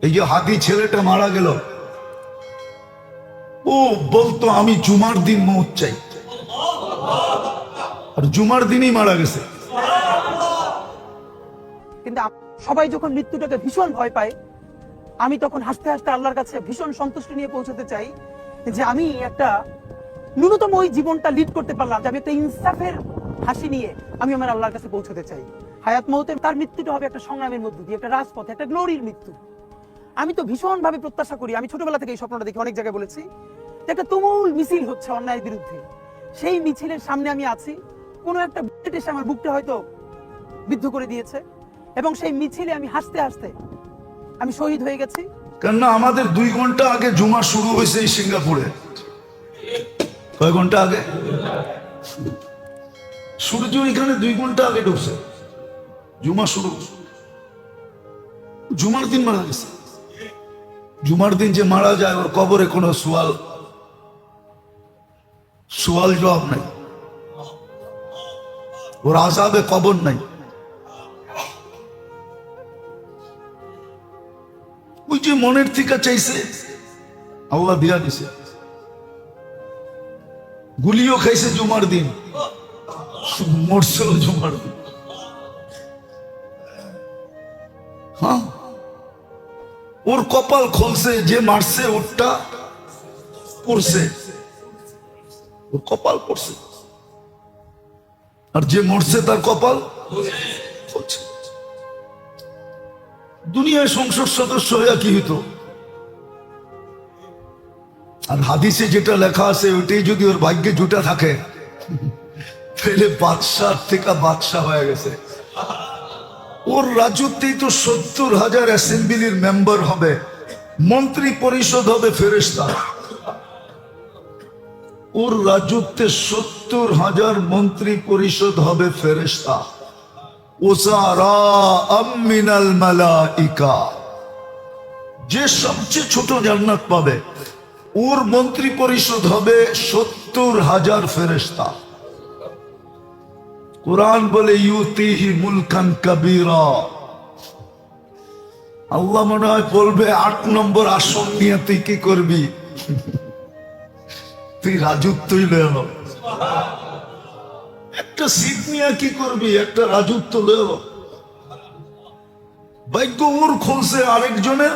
এই যে হাদি ছেলেটা মারা গেল, ও বলতো আমি জুমার দিন মৌত চাই, আর জুমার দিনই মারা গেছে। কিন্তু সবাই যখন মৃত্যুটাকে ভীষণ ভয় পায়, আমি তখন হাসতে হাসতে আল্লাহর কাছে ভীষণ সন্তুষ্টি নিয়ে পৌঁছতে চাই যে আমি একটা ন্যূনতম ওই জীবনটা লিড করতে পারলাম, যে আমি একটা ইনসাফের হাসি নিয়ে আমি আমার আল্লাহর কাছে পৌঁছতে চাই। হায়াত মৌতের তার মৃত্যুটা হবে একটা সংগ্রামের মধ্য দিয়ে, একটা রাজপথে, একটা গ্লোরির মৃত্যু। আমি তো ভীষণ ভাবে প্রত্যাশা করি, আমি ছোটবেলা থেকে এই স্বপ্নটা দেখি, অনেক জায়গায় বলেছি, যে একটা তুমুল মিছিল হচ্ছে অন্যায়ের বিরুদ্ধে, সেই মিছিলের সামনে আমি আছি, কোনো একটা বুলেট এসে আমার বুকটা হয়তো বিদ্ধ করে দিয়েছে, এবং সেই মিছিলে আমি হাসতে হাসতে আমি শহীদ হয়ে গেছি। কেননা আমাদের 2 ঘন্টা আগে জুমা শুরু হয়েছে এই সিঙ্গাপুরে। কয় ঘন্টা আগে? সূর্য এখানে 2 ঘন্টা আগে ঢুকছে, জুমা শুরু। জুমার দিন মারা গেছে। জুমার দিন যে মারা যায় ওর কবরে কোনো সোয়াল জবাব নাই, ওর আযাবে কবর নাই। ওই যে মনের থেকে চাইছে আল্লাহ দিয়া দিছে। গুলিও খাইছে জুমার দিন, মরছিল জুমার দিন। হ্যাঁ, ওর কপাল খুলছে, যে মারছে ওরটা পড়ছে, ওর কপাল পড়ছে, আর যে মরছে তার কপাল খুলছে। দুনিয়ায় সংসদ সদস্য হইয়া কি হইতো? আর হাদিসে যেটা লেখা আছে ওইটাই যদি ওর ভাগ্যে জুটা থাকে, তাহলে বাদশাহ থেকে বাদশাহ হয়ে গেছে। ওর রাজত্বেই তো 70,000 অ্যাসেম্বলির মেম্বার হবে, মন্ত্রী পরিষদ হবে ফেরেশতা। ওর রাজত্বে 70,000 মন্ত্রী পরিষদ হবে ফেরেশতা। ওসারা মিনাল মালাইকা, যে সবচেয়ে ছোট জান্নাত পাবে, ওর মন্ত্রী পরিষদ হবে 70,000 ফেরেশতা। কুরআন বলে ইউতিহি মুলকান কাবীরা। আল্লাহ মনে হয় বলবে 8 নম্বর আসন নিয়ে তুই কি করবি? তুই রাজত্বই লয়ে লো। একটা সিট নিয়ে কি করবি? একটা রাজত্ব লয়ে লো। ভাগ্য ওর খুলছে, আরেকজনের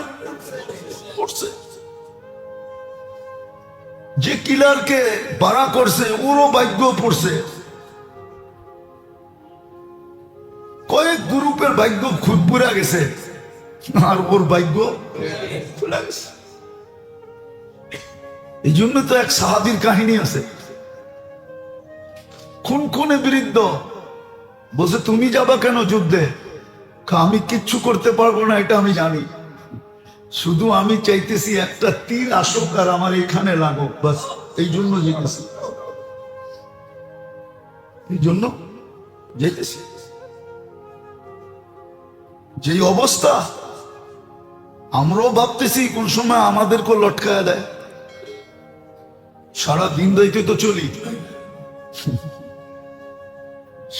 পড়ছে। যে কিলারকে বাড়া করছে ওরও ভাগ্য পড়ছে। কয়েক গ্রুপের ভাগ্য খুদ পুরা গেছে, আর ওর ভাগ্য চলে গেছে। এই জন্য তো এক সাহাবীর কাহিনী আছে, খুনে বৃদ্ধ বলছে তুমি যাবা কেন যুদ্ধে? আমি কিচ্ছু করতে পারবো না, এটা আমি জানি, শুধু আমি চাইতেছি একটা তীর আসুক আর আমার এখানে লাগুক, বাস এই জন্য যেতেছি, এই জন্য যেতেছি। যে অবস্থা, আমরাও ভাবতেছি কোন সময় আমাদেরকে লটকায়া দেয়। সারা দিন রাইতে তো চলি,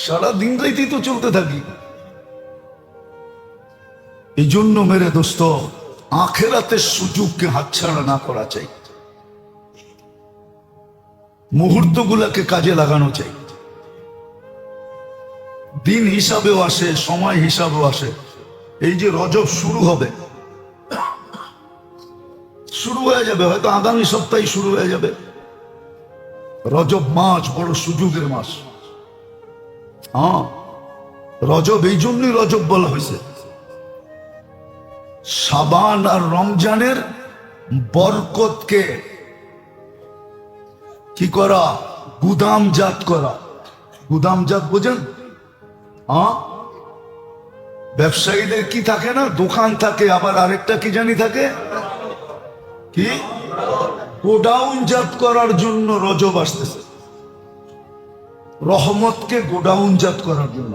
সারা দিন রাইতে তো চলতে থাকি। এই জন্য মেরে দোস্ত, আখেরাতের সুযোগকে হাতছাড়া না করা চাই, মুহূর্তগুলাকে কাজে লাগানো চাই। দিন হিসাবেও আসে, সময় হিসাবেও আসে। এই যে রজব শুরু হবে, শুরু হয়ে যাবে, হয়তো আগামী সপ্তাহে শুরু হয়ে যাবে। রজব মাস বড় সুযোগের মাস। হ্যাঁ, রজব এই জন্যই রজব বলা হয়েছে। শাবান আর রমজানের বরকতকে কি করা? গুদামজাত করা। গুদামজাত বোঝেন? হ্যাঁ, ব্যবসায়ীদের কি থাকে না, দোকান থাকে, আবার আরেকটা কি জানি থাকে, কি গোডাউনজাত করার জন্য রজব আসতেছে। রহমতকে গোডাউনজাত করার জন্য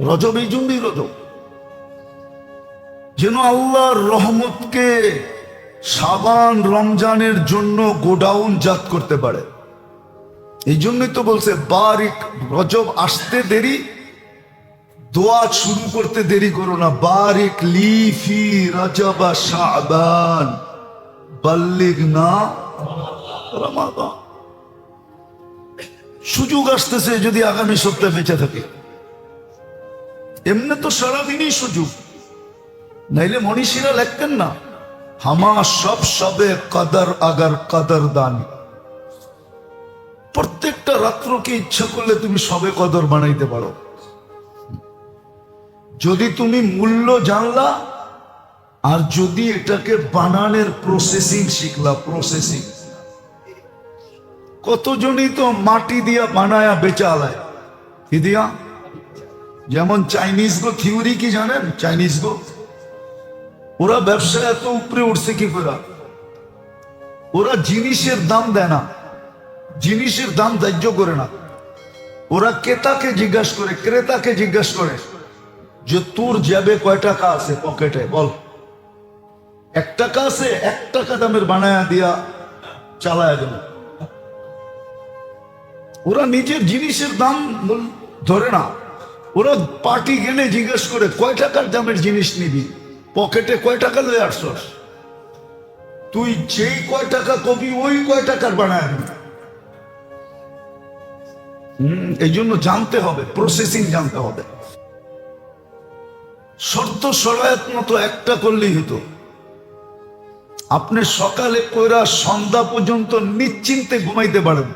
রজব, এই জন্যই রজব, যেন আল্লাহর রহমতকে শাবান রমজানের জন্য গোডাউনজাত করতে পারে। এই জন্যই তো বলছে বারিক, রজব আসতে দেরি দোয়া শুরু করতে দেরি করো না। বারিক লি ফি রজব শাবান বাল্লিগনা রমাদান। সুযোগ আসতেছে যদি আগামী সপ্তাহে বেঁচে থাকে। এমনি তো সারাদিনই সুযোগ, নাইলে মনীষীরা লিখতেন না হামা সব সবে কদর আগার কদর দান। প্রত্যেকটা রাত্রকে ইচ্ছা করলে তুমি সবে কদর বানাইতে পারো, যদি তুমি মূল্য জানলা আর যদি এটাকে বানানোর প্রসেসিং শিখলা। প্রসেসিং কতজনই তো মাটি দিয়া বানায়া বেচা আলায়, কি দিয়া? যেমন চাইনিজ গো থিওরি কি জানেন? চাইনিজ গো ওরা ব্যবসা এত উপরে উঠছে কি করে? ওরা জিনিসের দাম দেয় না, জিনিসের দাম ধার্য করে না। ওরা ক্রেতাকে জিজ্ঞাসা করে, ক্রেতাকে জিজ্ঞাসা করে যে তোর যাবে কয় টাকা আছে পকেটে, বল। 1 টাকা আছে, 1 টাকা দামের বানায়া দিয়া চালায় দেবে। ওরা নিজের জিনিসের দাম ধরে না। ওরা পার্টি গেলে জিজ্ঞেস করে কয় টাকার দামের জিনিস নিবি, পকেটে কয় টাকা লয়ে আসছস, তুই যেই কয় টাকা কবি ওই কয় টাকার বানায় দিবি। এই জন্য জানতে হবে, প্রসেসিং জানতে হবে। শর্ত সরায়ত মতো একটা করলেই হতো। আপনি সকালে কইরা সন্ধ্যা পর্যন্ত নিশ্চিন্তে ঘুমাইতে পারেন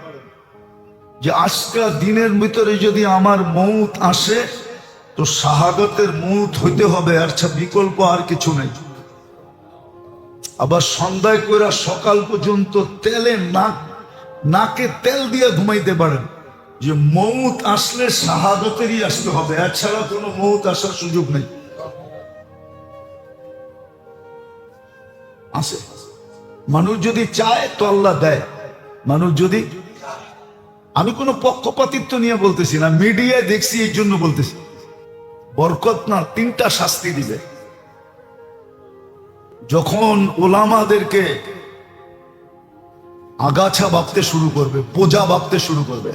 যে আজকে দিনের ভিতরে যদি আমার মৌত আসে তো শাহাদাতের মৌত হইতে হবে, আর বিকল্প আর কিছু নেই। আবার সন্ধ্যায় কইরা সকাল পর্যন্ত তেলে নাকে তেল দিয়ে ঘুমাইতে পারেন যে মৌত আসলে শাহাদাতেরই আসতে হবে, এছাড়া কোনো মৌত আসার সুযোগ নেই। আছে মানুষ যদি চায় তো আল্লাহ দেয়, মানুষ যদি। আমি কোনো পক্ষপাতিত্ব নিয়ে বলতেছি না, মিডিয়ায় দেখছি এই জন্য বলতেছি। বরকত না 3টা শাস্তি দিবে যখন ওলামাদেরকে আগাছা ভাবতে শুরু করবে, বোঝা ভাবতে শুরু করবে।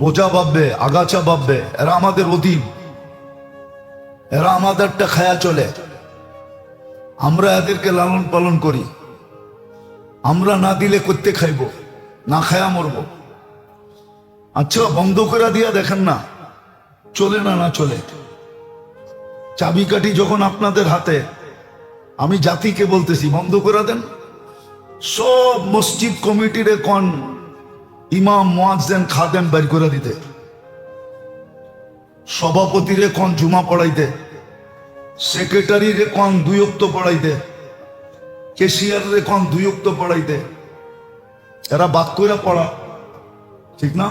বোঝা ভাববে, আগাছা ভাববে, এরা আমাদের অধীন, এরা আমাদেরটা খায়া চলে, আমরা এদেরকে লালন পালন করি, আমরা না দিলে করতে খাইব, না খায়া মরব। আচ্ছা বন্ধ করে দিয়া দেখেন না চলে না, না চলে। চাবিকাঠি যখন আপনাদের হাতে, আমি জাতিকে বলতেছি বন্ধ করে দেন। সব মসজিদ কমিটির কোন ইমাম মুয়াজ্জিন খাদেম বের করে দিতে, সভাপতিরে কোন জুমা পড়াইতে, সেক্রেটারিরে কোন 2 ওয়াক্ত পড়াইতে, ক্যাশিয়ারে কোন 2 ওয়াক্ত পড়াইতে। এরা বাদ করে পড়া ঠিক না?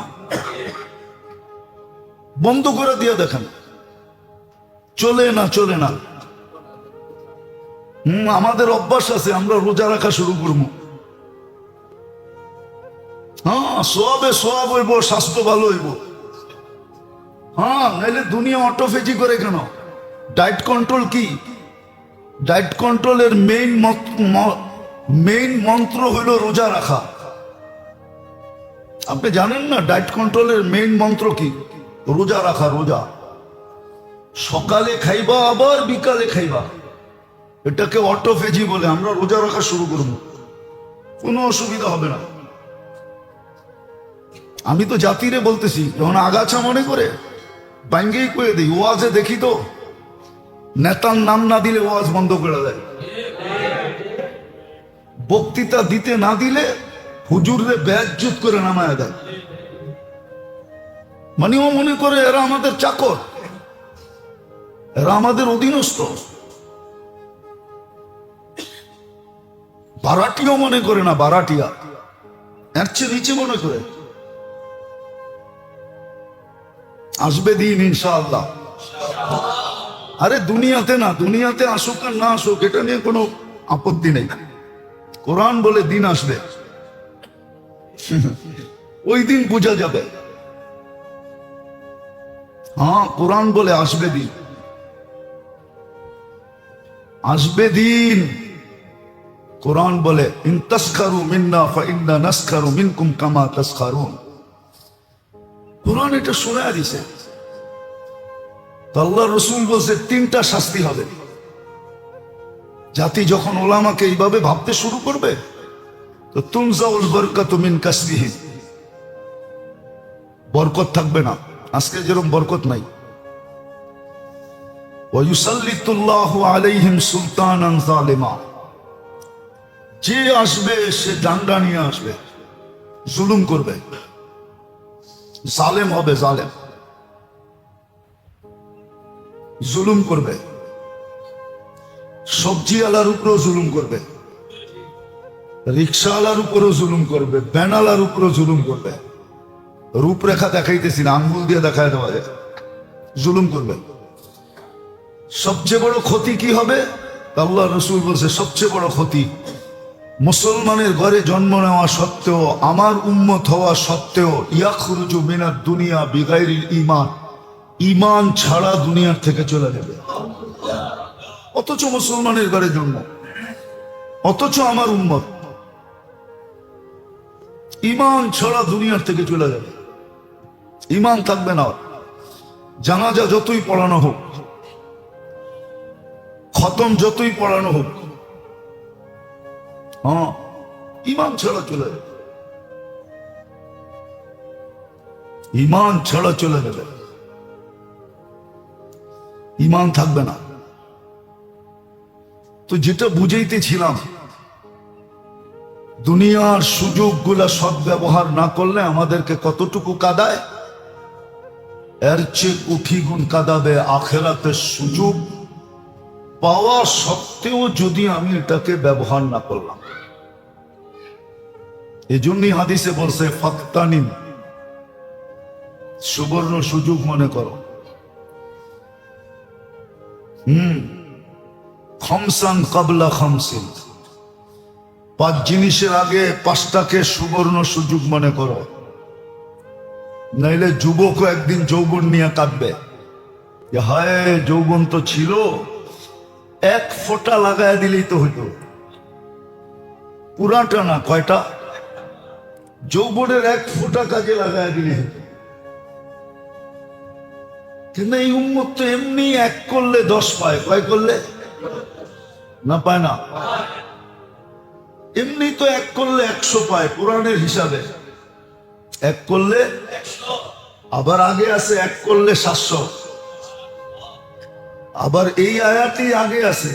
বন্ধ করে দিয়ে দেখেন চলে না, চলে না। আমাদের অভ্যাস আছে, আমরা রোজা রাখা শুরু করবো। হ্যাঁ সোয়াবে সোয়াব হইব, স্বাস্থ্য ভালো হইব। হ্যাঁ নাইলে দুনিয়া অটোফেজি করে কেন? ডায়েট কন্ট্রোল কি? ডায়েট কন্ট্রোলের মেইন মন্ত্র হইল রোজা রাখা। আপনি জানেন না ডায়েট কন্ট্রোলের মেইন মন্ত্র কি? রোজা রাখা। রোজা সকালে খাইবা আবার বিকালে খাইবা, এটাকে অটোফেজি বলে। আমরা রোজা রাখা শুরু করব, কোনো অসুবিধা হবে না। আমি তো জাতিরে বলতেছি, যখন আগাছা মনে করে বাইঙ্গেই করে দিই। ওয়াজে দেখি তো নেতার নাম না দিলে ওয়াজ বন্ধ করে দেয়, বক্তৃতা দিতে না দিলে হুজুরে বেজ্জত করে নামায় দেয়। মানে ও মনে করে এরা আমাদের চাকর, এরা আমাদের অধীনস্থ। বারাটিও মনে করে না, বারাটিয়া এর চেয়ে নিচে মনে করে। আসবে দিন ইনশাআল্লাহ। আরে দুনিয়াতে না, দুনিয়াতে আসুক আর না আসুক এটা নিয়ে কোনো আপত্তি নেই। কোরআন বলে দিন আসবে, ওই দিন বোঝা যাবে। হ্যাঁ কোরআন বলে আসবে দিন, আসবে দিন। কোরআন বলে ইন তাসখারু মিন্না ফাইন্না নাসখারু মিনকুম কামা তাসখারুন। কোরআন এটা শোনা দিছে। তো আল্লাহ রসুল বলছে 3টা শাস্তি হবে। জাতি যখন ওলামাকে এইভাবে ভাবতে শুরু করবে, তো তুনজাউল বরকাতু মিন কাসবিহিম, বরকত থাকবে না। আজকে যেরকম বরকত নাই। ওয়া ইউসাল্লিতুল্লাহু আলাইহিম সুলতানান জালিমা, যে আসবে সে ডান্ডা নিয়ে আসবে, জুলুম করবে, জালেম হবে, জালেম জুলুম করবে। সবজি আলার উপরেও জুলুম করবে, রিক্সাওয়ালার উপরেও জুলুম করবে, ব্যানালার উপরেও জুলুম করবে। রূপরেখা দেখাইতেছি না, আঙ্গুল দিয়ে দেখায় দেওয়া যায়, জুলুম করবে। সবচেয়ে বড় ক্ষতি কি হবে? আল্লাহ রসুল বলছে সবচেয়ে বড় ক্ষতি, মুসলমানের ঘরে জন্ম নেওয়া সত্ত্বেও, আমার উম্মত হওয়া সত্ত্বেও, ইয়াখরুজু মিনাদ দুনিয়া বিগাইরিল ঈমান, ঈমান ছাড়া দুনিয়ার থেকে চলে যাবে। অথচ মুসলমানের ঘরে জন্ম, অথচ আমার উম্মত ঈমান ছাড়া দুনিয়ার থেকে চলে যাবে। ঈমান থাকবে না। জানাজা যতই পড়ানো হোক, খতম যতই পড়ানো হোক, হ্যাঁ, ঈমান ছাড়া চলে যাবে, ঈমান ছাড়া চলে যাবে, ঈমান থাকবে না। তো যেটা বুঝাইতেছিলাম, দুনিয়ার সুযোগগুলা সদ্ব্যবহার না করলে আমাদেরকে কতটুকু কাঁদায়, এর চেয়ে কোটি গুণ কাঁদাবে আখিরাতের সুযোগ পাওয়া সত্ত্বেও যদি আমি এটাকে ব্যবহার না করলাম। এজন্যই হাদিসে বলছে ফাক্তানিম, সুবর্ণ সুযোগ মনে করো। খমসান কাবলা খমসিন, 5 জিনিসের আগে 5টাকে সুবর্ণ সুযোগ মনে করো, নাইলে যুবকও একদিন যৌবন নিয়ে কাঁদবে যে হায় যৌবন তো ছিল, 1 ফোঁটা লাগায় দিলেই তো হইতো। পুরাটা না, কয়টা? যৌবনের 1 ফোঁটা কাজে লাগায় দিলেই হইতো। কিন্তু এই উম্মত তো এমনি 1 করলে 10 পায়, কয় করলে না পায় না? এমনি তো 1 করলে 100 পায় কোরআনের হিসাবে। 1 করলে 100, আবার আগে আছে 1 করলে 700, আবার এই আয়াতই আগে আছে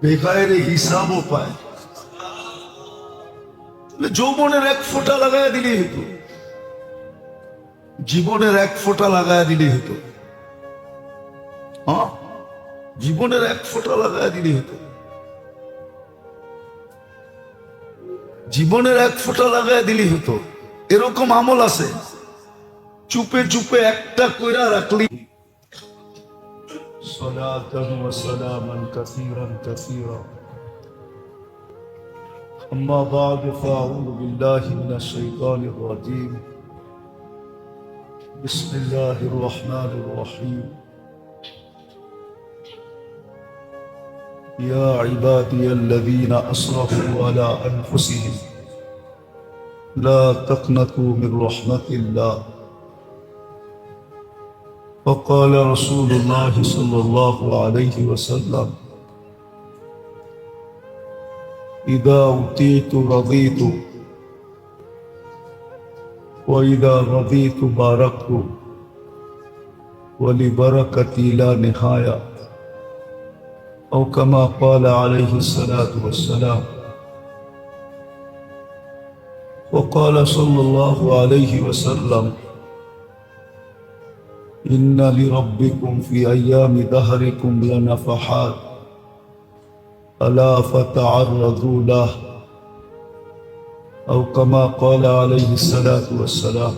বেগায়ের হিসাবও পায়। যৌবনের 1 ফোঁটা লাগায় দিলেই হতো, জীবনের 1 ফোঁটা লাগায় দিলেই হতো। হ্যাঁ, জীবনের 1 ফোঁটা লাগায় দিলেই হতো, জীবনের 1 ফোঁটা লাগায় দিলেই হতো। এরকম আমল আছে, চুপে চুপে একটা কইরা রাখলি। সালাতান ওয়া সালামান কাসীরান কাসীরা, আম্মা বা'দ, ফাআউযু বিল্লাহি মিনাশ শাইতানির রাজীম। বিসমিল্লাহির রহমানির রহিম। يا عبادي الذين أسرفوا على أنفسهم لا تقنطوا من رحمة الله. وقال رسول الله صلى الله عليه وسلم إذا أوتيت رضيت وإذا رضيت باركت ولبركتي لا نهاية، أو كما قال عليه الصلاة والسلام. وقال صلى الله عليه وسلم إن لربكم في أيام دهركم لنفحات ألا فتعرضوا له، أو كما قال عليه الصلاة والسلام.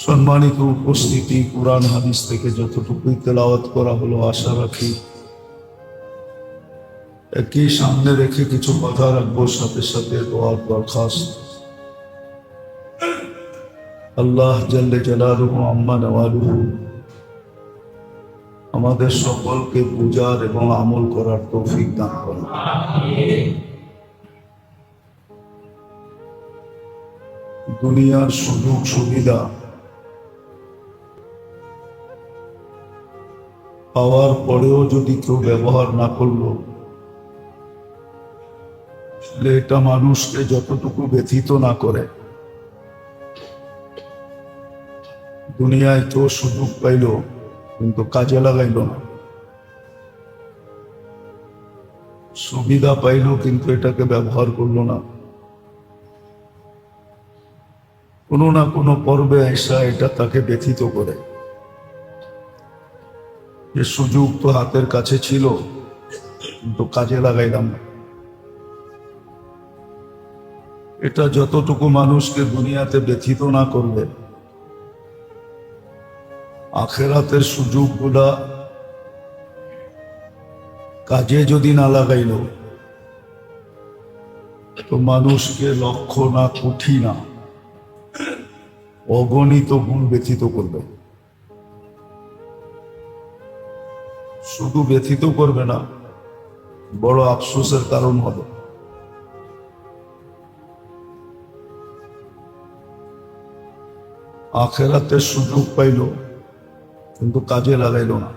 সম্মানিত উপস্থিতি, কুরআন হাদিস থেকে যতটুকুই তেলাওয়াত করা হলো, আশা রাখি একই সামনে রেখে কিছু কথা রাখবো, সাথে সাথে দোয়ার দরখাস্ত। আল্লাহ জাল্লে জালালুহু আম্মা নওয়ালুহু আমাদের সকলকে পূজার এবং আমল করার তৌফিক দান করুন। দুনিয়ার সুযোগ সুবিধা পাওয়ার পরেও যদি কেউ ব্যবহার না করলো, তাহলে এটা মানুষকে যতটুকু ব্যথিত না করে, দুনিয়ায় কেউ সুযোগ পাইল কিন্তু কাজে লাগাইল না, সুবিধা পাইল কিন্তু এটাকে ব্যবহার করলো না, কোনো না কোনো পর্বে আসা এটা তাকে ব্যথিত করে যে সুযোগ তো হাতের কাছে ছিল কিন্তু কাজে লাগাইলাম না। এটা যতটুকু মানুষকে দুনিয়াতে ব্যথিত না করবে, আখেরাতের সুযোগগুলা কাজে যদি না লাগাইল, তো মানুষকে লক্ষ না কোটি না অগণিত গুণ ব্যথিত করবে। শুধু ব্যথিত করবে না, বড় আফসোসের কারণ হবে। আখেরাতের সুযোগ পাইল কিন্তু কাজে লাগাইল না।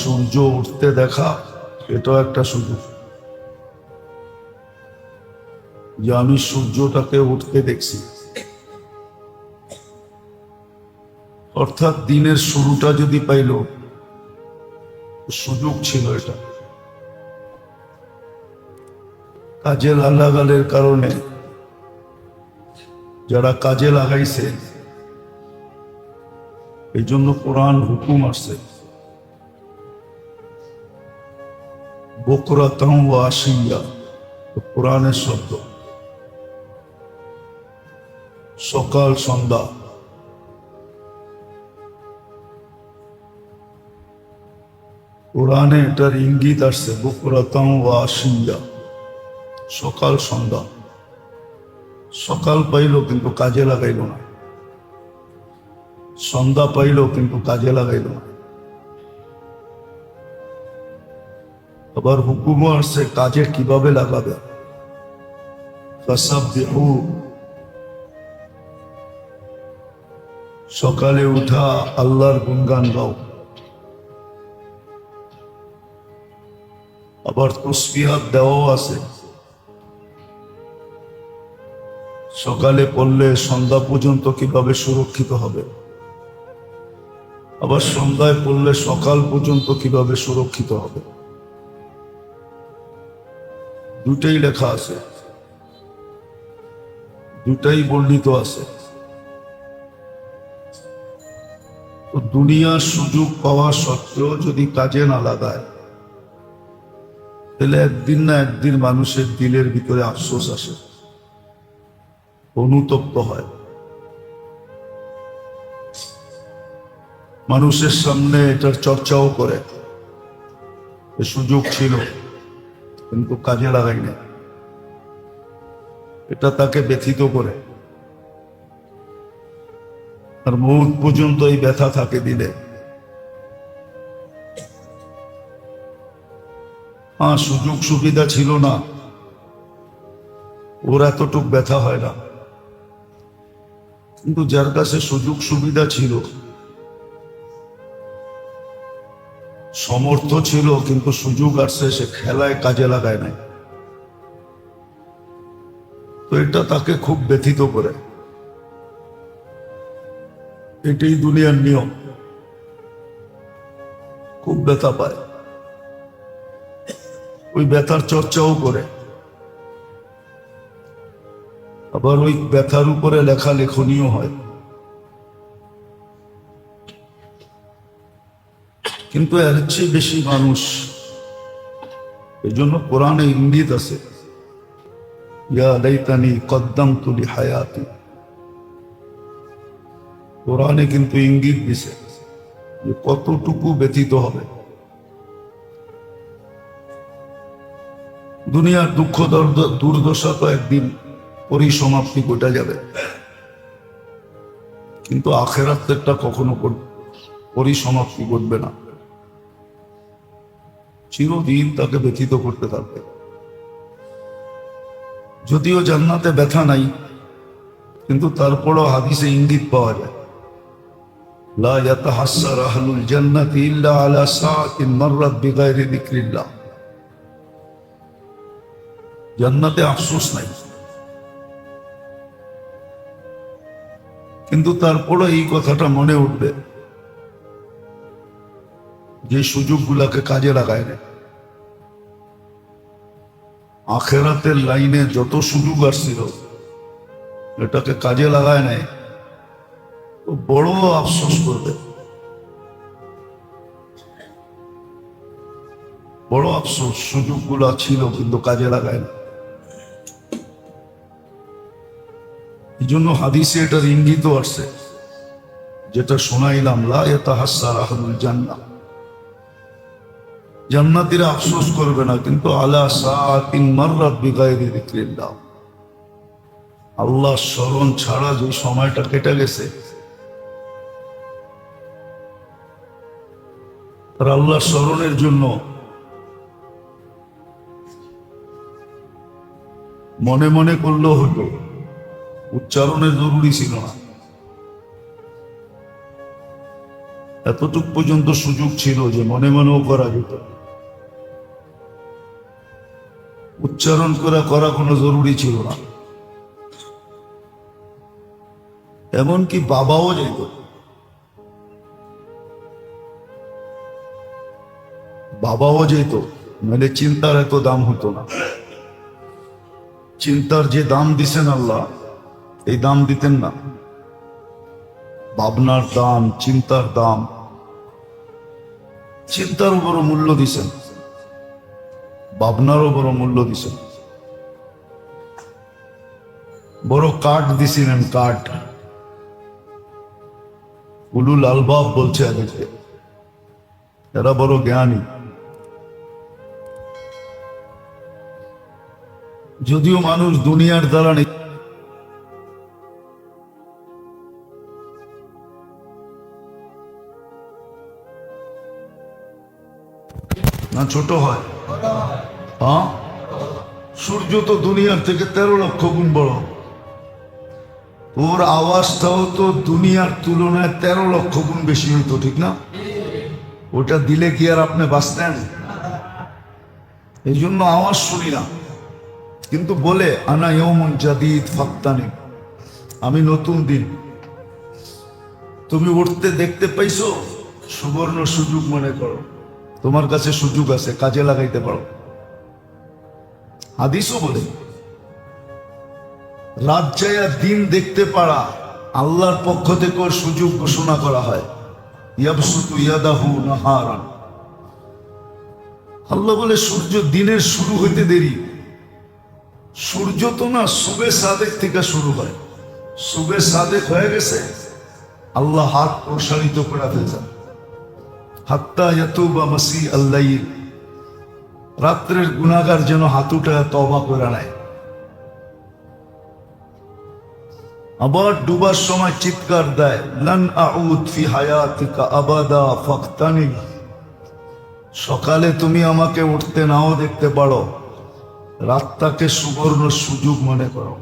সূর্য উঠতে দেখা, এটাও একটা সুযোগ যে আমি সূর্যটাকে উঠতে দেখছি। অর্থাৎ দিনের শুরুটা যদি পাইল, সুযোগ ছিল এটা। কাজে লাগালের কারণে যারা কাজে লাগাইছে, এই জন্য কোরআন হুকুম আসছে বকরাতাও ওয়া আশিয়া, কোরআনের শব্দ, সকাল সন্ধ্যা। কোরআনে এটার ইঙ্গিত আসছে বকরাতাও ওয়া আশিয়া, সকাল সন্ধ্যা। সকাল পাইল কিন্তু কাজে লাগাইল না, সন্ধ্যা পাইল কিন্তু কাজে লাগাইল না। আবার হুকুম আসছে কাজে কিভাবে লাগাবে, ফাসাব্বিহু, সকালে উঠা আল্লাহর গুণগান গাও। আবার তসবিহাত দেওয়াও আছে, সকালে পড়লে সন্ধ্যা পর্যন্ত কিভাবে সুরক্ষিত হবে, আবার সন্ধ্যায় পড়লে সকাল পর্যন্ত কিভাবে সুরক্ষিত হবে। দুটাই লেখা আছে, দুটাই বর্ণিত আছে। তো দুনিয়ার সুযোগ পাওয়া সত্ত্বেও যদি কাজে না লাগায়, তাহলে একদিন না একদিন মানুষের দিলের ভিতরে আফসোস আসে, অনুতপ্ত হয়। মানুষের সামনে এটার চর্চাও করে, সুযোগ ছিল কিন্তু কাজে লাগাই না, এটা তাকে ব্যথিত করে। আর মৌত পর্যন্ত এই ব্যথা থাকে দিলে। সুযোগ সুবিধা ছিল না, ওর এতটুক ব্যথা হয় না। কিন্তু যার কাছে সুযোগ সুবিধা ছিল, সমর্থ ছিল, কিন্তু সুযোগ আসছে সে খেলায় কাজে লাগায় নাই, তো এটা তাকে খুব ব্যথিত করে। এটাই দুনিয়ার নিয়ম, খুব ব্যথা পায়, ওই ব্যথার চর্চাও করে। আবার ওই ব্যথার উপরে লেখালেখনীয় হয়। কিন্তু এর চেয়ে বেশি মানুষ, এই জন্য কোরআনে ইঙ্গিত আছে, ইয়া লাইতানি কদ্দামতু লিহায়াতি। কোরআনে কিন্তু ইঙ্গিত দিছে যে কতটুকু ব্যথিত হবে। দুনিয়ার দুঃখ দুর্দশা তো একদিন পরিসমাপ্তি ঘটে যাবে, কিন্তু আখেরাতেরটা কখনো পরিসমাপ্তি ঘটবে না, চিরদিন তাকে ব্যথিত করতে থাকবে। যদিও জান্নাতে ব্যথা নাই, কিন্তু তারপরও হাদিসে ইঙ্গিত পাওয়া যায়, লা ইয়াতাহাসসার আহলুল জান্নাতি ইল্লা আলা সাআতিন মাররাত বিগাইরি যিকরিল্লাহ। জান্নাতে আফসোস নাই, কিন্তু তারপরও এই কথাটা মনে উঠবে যে সুযোগগুলাকে কাজে লাগায় না। আখেরাতের লাইনে যত সুযোগ আসছিল এটাকে কাজে লাগায় নাই, তো বড় আফসোস করবে, বড় আফসোস। সুযোগগুলা ছিল কিন্তু কাজে লাগায় না। এই জন্য হাদিসে এটার ইঙ্গিত আসছে, যেটা শোনাইলাম, লা ইয়াতাহাসসার আহলুল জান্নাহ, জান্নাতীরা আফসোস করবে না, কিন্তু আলা সাআতিন মাররাত বিগাইরি যিকরিল্লাহ, আল্লাহ স্মরণ ছাড়া যে সময়টা কেটে গেছে, আর আল্লাহ স্মরণের জন্য মনে মনে করলেও হতো, উচ্চারণের জরুরি ছিল না। এতটুক পর্যন্ত সুযোগ ছিল যে মনে মনেও করা যেত, উচ্চারণ করা কোনো জরুরি ছিল না। এমনকি বাবাও যেত, বাবাও যেত, মানে চিন্তার এত দাম হতো না। চিন্তার যে দাম দিছেন আল্লাহ, এই দাম দিতেন না। ভাবনার দাম, চিন্তার দাম, চিন্তারও বড় মূল্য দিছেন, ভাবনারও বড় মূল্য দিছেন। বড় কাঠ দিছিলেন, কাঠ। উলুল আলবাব বলছে এদেরকে, এরা বড় জ্ঞানী। যদিও মানুষ দুনিয়ার দ্বারা না ছোট হয়, হ্যাঁ, সূর্য তো দুনিয়ার থেকে 13 লক্ষ গুণ বড়। ওর আওয়াজটাও তো দুনিয়ার তুলনায় 13 লক্ষ গুণ বেশি হইতো, ঠিক না? ওটা দিলে কি আর আপনি বাঁচতেন? এই জন্য আওয়াজ শুনি না, কিন্তু বলে আনা ইয়াউমুন জাদীদ ফাত্তানি, আমি নতুন দিন। তুমি উঠতে দেখতে পাইছো, সুবর্ণ সুযোগ মনে করো, তোমার কাছে সুযোগ আছে, কাজে লাগাইতে পারো। হাদিসও বলে রাত যায়া দিন দেখতে পারা আল্লাহর পক্ষ থেকে সুযোগ ঘোষণা করা হয়। ইয়াবসুতু ইয়াদাহু নাহারান, আল্লাহ বলে সূর্য দিনের শুরু হইতে দেরি। সূর্য তো না সুবে সাদেক থেকে শুরু হয়, সুবে সাদেক হয়ে গেছে, আল্লাহ হাত প্রসারিত করে ফেলছেন। হাত্তা ইয়াতুবা মাসি আল্লাইল, রাত্রের গুনাহগার যেন হাত উঠায় তওবা করে নেয়। আবার ডুবার সময় চিৎকার দেয়, লান আউদ ফি হায়াতিকা আবাদা ফাকতানি, সকালে তুমি আমাকে উঠতে নাও দেখতে পারো, রাতটাকে সুবর্ণ সুযোগ মনে করো।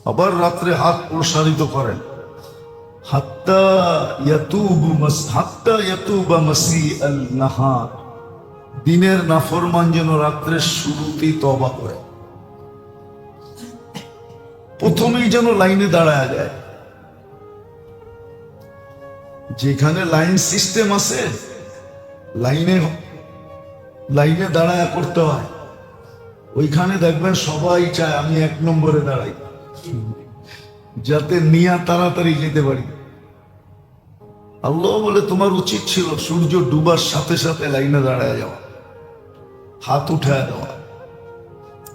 আবার রাত্রে হাত প্রসারিত করেন, হাত্তা ইয়াতুবা মাসি আল নাহার, দিনের নাফরমান যেন রাত্রের শুরুতেই তওবা করে, প্রথমেই যেন লাইনে দাঁড়ায় যায়। যেখানে লাইন সিস্টেম আছে, লাইনে লাইনে দাঁড়ায় করতে হয়, ওইখানে দেখবেন সবাই চায় আমি 1 নম্বরে দাঁড়াই, যাতে নিয়া তাড়াতাড়ি যেতে পারি। আল্লাহ বলে তোমার উচিত ছিল সূর্য ডুবার সাথে সাথে লাইনে দাঁড়ায় যাওয়া, হাত উঠায় দেওয়া।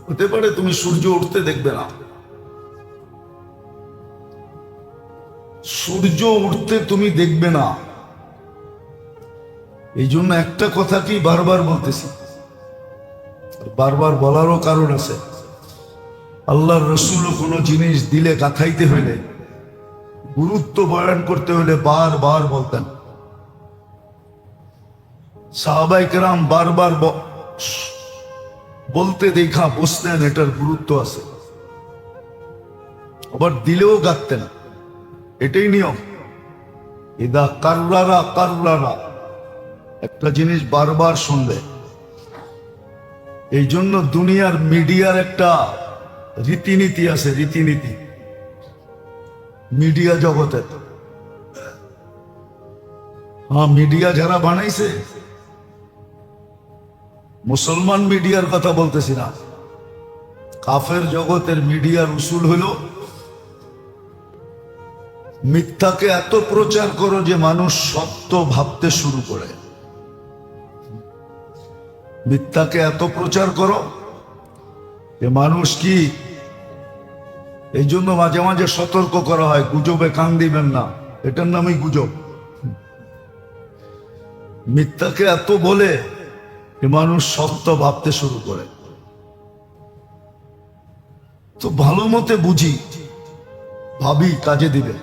হতে পারে তুমি সূর্য উঠতে দেখবে না, সূর্য উঠতে তুমি দেখবে না। এই জন্য একটা কথা কি বারবার বলতেছি, বারবার বলারও কারণ আছে। আল্লাহর রাসূলও কোনো জিনিস দিলে গাথাইতে হইলে, গুরুত্ব বয়ান করতে হলে বারবার বলতেন। সাহাবায়ে কেরাম বারবার বলতে দেখা বুঝতেন এটার গুরুত্ব আছে, আবার দিলেও গাতেন। এটাই নিয়ম। ইদা কাররারা কাররারা, একটা জিনিস বারবার শুনবে। এই জন্য দুনিয়ার মিডিয়ার একটা রীতিনীতি আছে, রীতিনীতি মিডিয়া জগতে। হ্যাঁ, মিডিয়া যারা বানাইছে, মুসলমান মিডিয়ার কথা বলতেছি না, কাফের জগতের মিডিয়ার উসুল হলো মিথ্যাকে এত প্রচার করো যে মানুষ সত্য ভাবতে শুরু করে। মিথ্যাকে এত প্রচার করো যে মানুষ কি, এই জন্য মাঝে মাঝে সতর্ক করা হয়, গুজবে কান দিবেন না, এটার নামই গুজব। মিথ্যাকে এত বলে যে মানুষ সত্য ভাবতে শুরু করে। তো ভালো মতে বুঝি, ভাবি কাজে দিবে।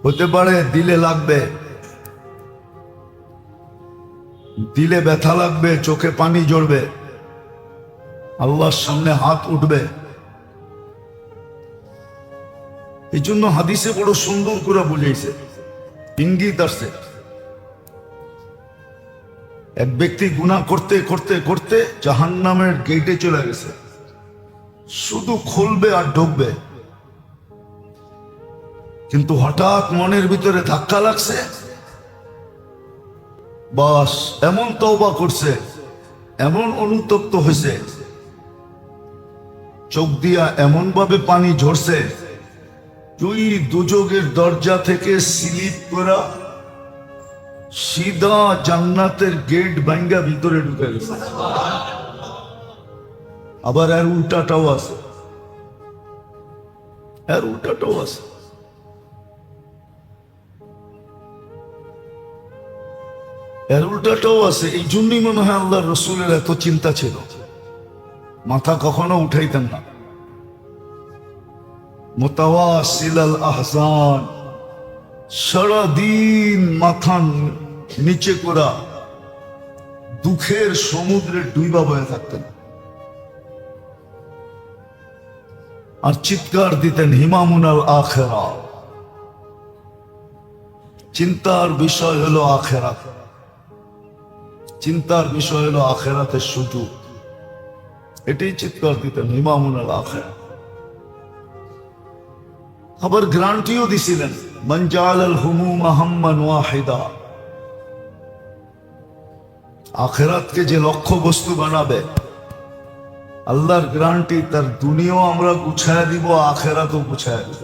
হতে পারে দিলে লাগবে, দিলে ব্যথা লাগবে, চোখে পানি ঝরবে, আল্লাহর সামনে হাত উঠবে। এই জন্য হাদিসে বড় সুন্দর করে বুঝাইছে, ইঙ্গিত আসছে। এক ব্যক্তি গুনাহ করতে করতে করতে জাহান্নামের গেটে চলে গেছে, শুধু খুলবে আর ঢুকবে। কিন্তু হঠাৎ মনের ভিতরে ধাক্কা লাগছে, বাস এমন তওবা করছে, এমন অনুতপ্ত হয়েছে, চোখ দিয়া এমন ভাবে পানি ঝরছে, তুই দুযোগের দরজা থেকে স্লিপ করা সিধা জান্নাতের গেট ভাঙ্গা ভিতরে ঢুকে গেছে। আবার এর উল্টাটাও আছে, এর উল্টাটাও আছে। এর উল্টাটাও আছে। এই জন্যই মনে হয় আল্লাহ রসুলের এত চিন্তা ছিল, মাথা কখনো উঠাইতেন না। মুতাওয়াসিল আল আহজান, সারাদিন মাথা নিচে করা দুঃখের সমুদ্রে ডুইবা বয়ে থাকতেন, আর চিৎকার দিতেন হিমামুন আল আখেরা। চিন্তার বিষয় হলো আখেরাত, চিন্তার বিষয় হলো আখেরাতের সুযোগ। এটাই চিৎকার দিতেন হিমামুন আল আখেরা। আবার গ্রান্টিও দিছিলেন, মান জাআলাল হুমুমা হাম্মান ওয়াহিদা, আখেরাতকে যে লক্ষ্য বস্তু বানাবে, আল্লাহর গ্যারান্টি তার দুনিয়াও আমরা গুছায় দিব, আখেরাতও গুছায় দিব।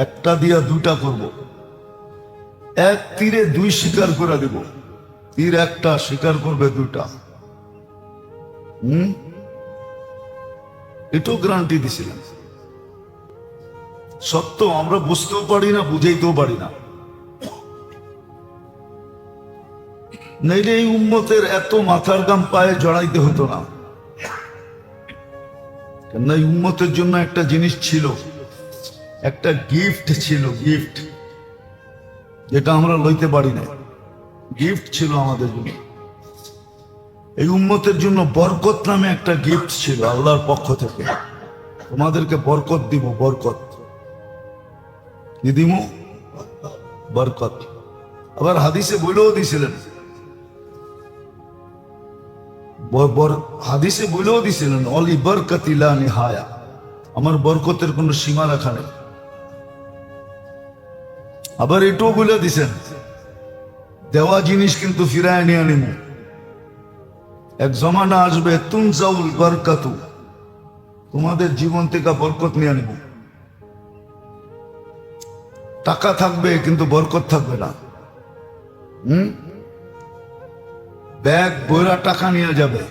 একটা দিয়া দুইটা করব, এক তীরে দুই শিকার করে দিব। তীর একটা, শিকার করবে দুইটা। এটাও গ্যারান্টি দিছিলেন। সত্য আমরা বুঝতেও পারি না, বুঝাইতেও পারি না। নইলে এই উম্মতের এত মাথার গাম পায়ে জড়াইতে হতো না। কেননা এই উম্মতের জন্য একটা জিনিস ছিল, একটা গিফট ছিল, গিফট, যেটা আমরা লইতে পারি না। গিফট ছিল আমাদের জন্য, এই উম্মতের জন্য বরকত নামে একটা গিফট ছিল আল্লাহর পক্ষ থেকে। তোমাদেরকে বরকত দিব, বরকত কি দিব? বরকত। আবার হাদিসে বলেও দিছিলেন, হাদিসে বলেও দিছিলেন অলি বরকতি লা নিহায়া, আমার বরকতের কোনো সীমা রাখা নেই। আবার এটাও বলে দিছেন, দেওয়া জিনিস কিন্তু ফিরায় নিয়ে আনিব। এক জমানা আসবে তুনজাউল বরকাতু, তোমাদের জীবন থেকে বরকত নিয়ে আনিব। টাকা থাকবে কিন্তু বরকত থাকবে না। ব্যাগ বইরা টাকা নিয়ে যাবে,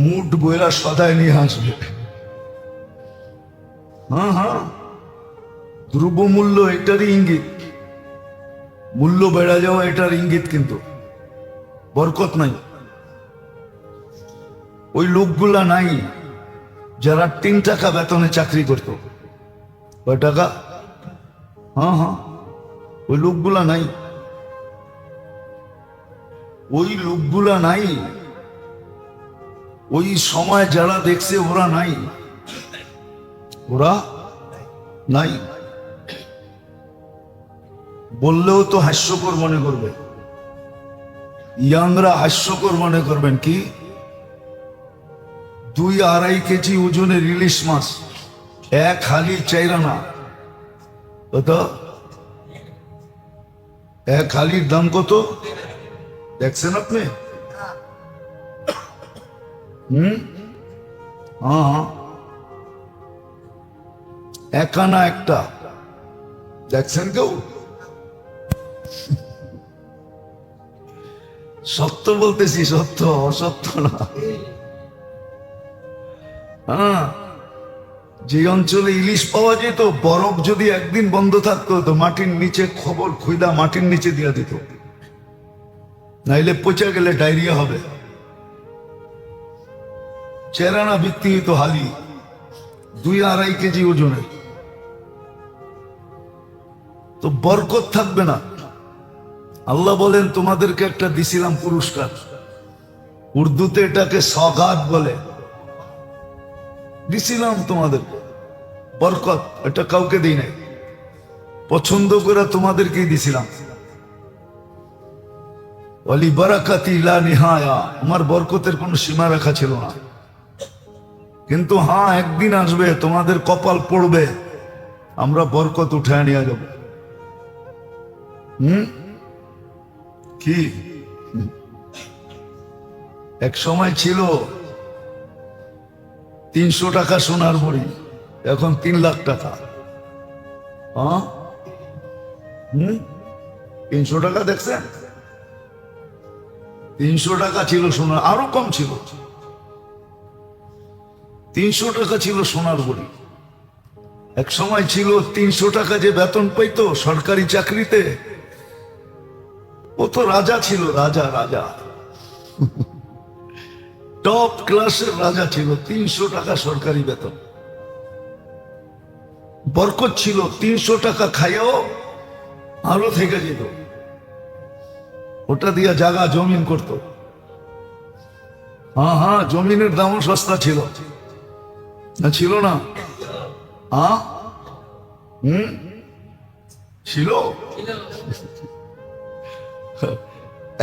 মুঠ বইরা সদায় নিয়ে আসবে। হ্যাঁ হ্যাঁ, দ্রব্যমূল্য এটারই ইঙ্গিত, মূল্য বেড়ে যাওয়া এটার ইঙ্গিত, কিন্তু বরকত নাই। ওই লোকগুলা নাই যারা 3 টাকা বেতনে চাকরি করত। কয় টাকা? হ্যাঁ হ্যাঁ, ওই লোকগুলা নাই। ওই লোকগুলা নাই, ওই সময় যারা দেখছে ওরা নাই, ওরা নাই। বললেও তো হাস্যকর মনে করবে, ইয়াংরা হাস্যকর মনে করবেন। কি 2-2.5 কেজি ওজনের ইলিশ মাছ, এক হালি চাইরানা, কত? এক হালির দাম কত দেখছেন আপনি? হ্যাঁ, এক আনা একটা দেখছেন কেউ? সত্য বলতেছি, সত্য, অসত্য না। হ্যাঁ, যে অঞ্চলে ইলিশ পাওয়া যেত, বরফ যদি একদিন বন্ধ থাকতো তো মাটির নিচে খবর খুইলা মাটির নিচে দিয়ে দিত, নাইলে পচে গেলে ডায়রিয়া হবে। চেরানা বিক্রি হইতো হালি 2-2.5 কেজি ওজনের। তো বরকত থাকবে না। আল্লাহ বলেন তোমাদেরকে একটা দিছিলাম পুরস্কার, উর্দুতে এটাকে সগাত বলে, দিছিলাম তোমাদের বরকত, এটা কাউকে দিই নাই, পছন্দ করে তোমাদেরকেই দিছিলাম। ওয়ালি বারাকাতি লা নিহায়া, আমার বরকতের কোনো সীমা রেখা ছিল না। কিন্তু হ্যাঁ, একদিন আসবে তোমাদের কপাল পড়বে, আমরা বরকত উঠে নিয়ে যাব। কি এক সময় ছিল 300 টাকা সোনার ভরি, এখন 3 লাখ টাকা। 300 টাকা দেখছেন? 300 টাকা ছিল সোনার, আরো কম ছিল, 300 টাকা ছিল সোনার ভরি। এক সময় ছিল 300 টাকা যে বেতন পাইতো সরকারি চাকরিতে, ও তো রাজা ছিল, রাজা রাজা টপ ক্লাসের রাজা ছিল, 300 টাকা সরকারি বেতন। বরকত ছিল, 300 টাকা খাইও আরো থেকে যেত, ওটা দিয়া জায়গা জমিন করত। হ্যাঁ হ্যাঁ, জমিনের দামও সস্তা ছিল না, ছিল না? হ্যাঁ, ছিল।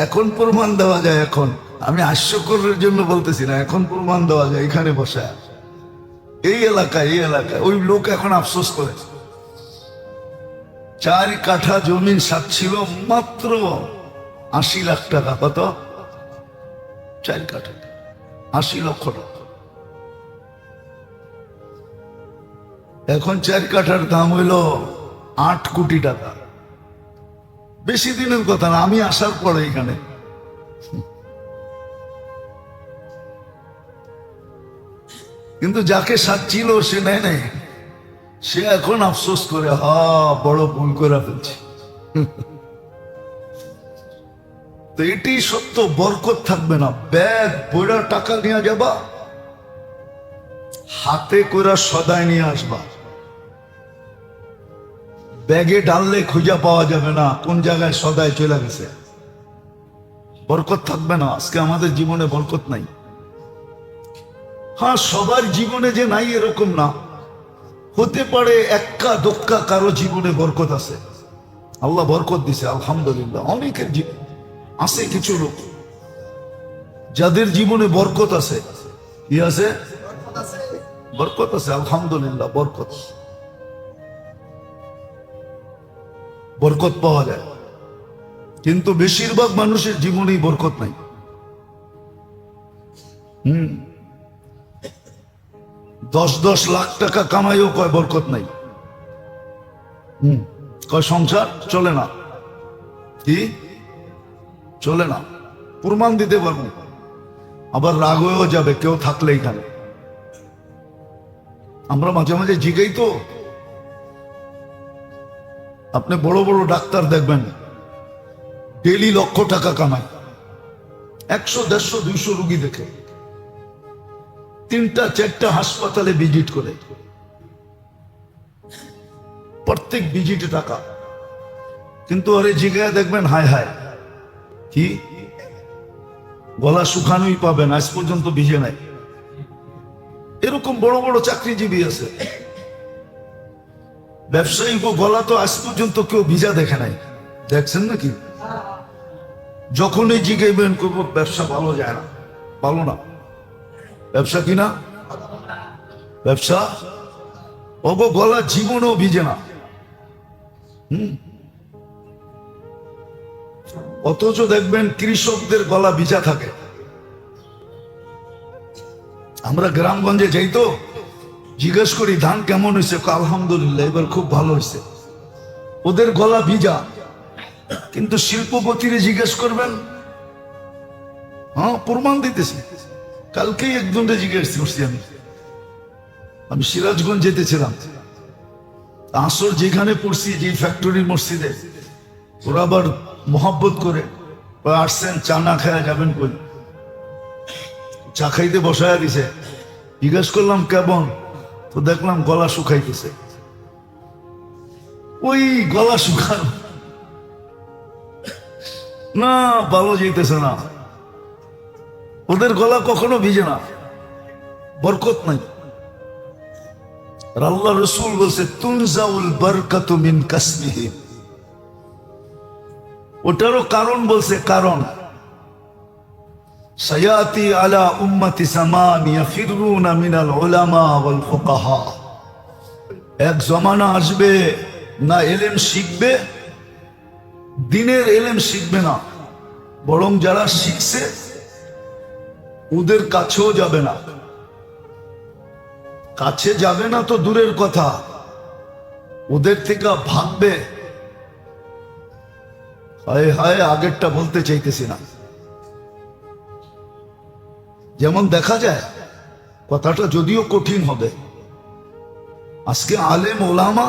এখন প্রমাণ দেওয়া যায়, এখন আমি হাস্যকরের জন্য বলতেছি না, এখন প্রমাণ দেওয়া যায় এখানে বসে। এই এলাকায় ওই লোক এখন আফসোস করে। 4 কাঠা জমিন ছিল মাত্র 80 লাখ টাকা। কত? 4 কাঠা 80 লক্ষ টাকা। এখন 4 কাঠার দাম হইল 8 কোটি টাকা। বেশি দিনের কথা না, আমি আসার পরে এখানে। কিন্তু যাকে সাচ্ছিল সে নেয় নাই, সে এখন আফসোস করে, বড় ভুল করে ফেলছি। তো এটি সত্য, বরকত থাকবে না। ব্যাগ বইরা টাকা নিয়ে যাবা, হাতে কইরা সদায় নিয়ে আসবা। ব্যাগে ডাললে খুঁজে পাওয়া যাবে না কোন জায়গায় সদায় চলে গেছে, বরকত থাকবে না। আজকে আমাদের জীবনে বরকত নাই। হ্যাঁ, সবার জীবনে যে নাই এরকম না, হতে পারে এক্কা দোক্কা কারো জীবনে বরকত আছে, আল্লাহ বরকত দিছে, আলহামদুলিল্লাহ। অনেকের জীবন আছে, কিছু লোক যাদের জীবনে বরকত আছে। কি আছে? বরকত আছে, আলহামদুলিল্লাহ। বরকত বরকত পাওয়া যায়, কিন্তু বেশিরভাগ মানুষের জীবনেই বরকত নাই। 10-10 লাখ টাকা কামাইও কয় বরকত নাই, কয় সংসার চলে না। কি চলে না? প্রমাণ দিতে পারবো। আবার রাগ হয়েও যাবে কেউ থাকলে এখানে। আমরা মাঝে মাঝে জিগাই তো, আপনি বড় বড় ডাক্তার দেখবেন ডেলি লক্ষ টাকা কামায়, 100, 150, 200 রুগী দেখে, 3টা-4টা হাসপাতালে ভিজিট করে, প্রত্যেক ভিজিটে টাকা। কিন্তু আরে জিগায় দেখবেন হায় হায়, কি গলা শুকানোই পাবেন, আজ পর্যন্ত ভিজে নাই। এরকম বড় বড় চাকরিজীবী আছে, ব্যবসায়ী গলা তো আজ পর্যন্ত কেউ ভিজা দেখে নাই। দেখছেন নাকি? যখনই জিজ্ঞাসবেন করবো ব্যবসা ভালো যায় না, ভালো না। ব্যবসা কিনা ব্যবসা, ওগো গলা জীবনও ভিজে না। অথচ দেখবেন কৃষকদের গলা ভিজা থাকে। আমরা গ্রামগঞ্জে যাই তো, জিজ্ঞেস করি ধান কেমন হয়েছে, আলহামদুলিল্লাহ এবার খুব ভালো হয়েছে। ওদের গলা ভিজা। কিন্তু শিল্পপতিরে জিজ্ঞেস করবেন, হ্যাঁ প্রমাণ দিতেছি। কালকেই একজনকে জিজ্ঞেস করছি আমি সিরাজগঞ্জ যেতেছিলাম, আসর যেখানে পড়ছি, যে ফ্যাক্টরির মসজিদে, ওরা আবার মোহাব্বত করে আসছেন, চা না খায়া যাবেন কই, চা খাইতে বসায় দিছে। জিজ্ঞেস করলাম কেমন, তো দেখলাম গলা শুকাইতেছে। ওই গলা শুকানো না, ভালো যেতেছে না। ওদের গলা কখনো ভিজে না, বরকত নাই। আল্লাহ রসুল বলছে তুনজাউল বারকাতু মিন কাসবিহি। ওটারও কারণ বলছে, কারণ সায়াতি আলা উম্মতি জামান ইয়াফিরুনা মিনাল উলামা ওয়াল ফুকাহা। এক জমানা আসবে না এলেম শিখবে, দিনের এলেম শিখবে না, বরং যারা শিখছে ওদের কাছেও যাবে না। কাছে যাবে না তো দূরের কথা, ওদের থেকে ভাগবে। হায় হায়, আগেরটা বলতে চাইতেছি না। যেমন দেখা যায়, কথাটা যদিও কঠিন হবে, আজকে আলেম ওলামা,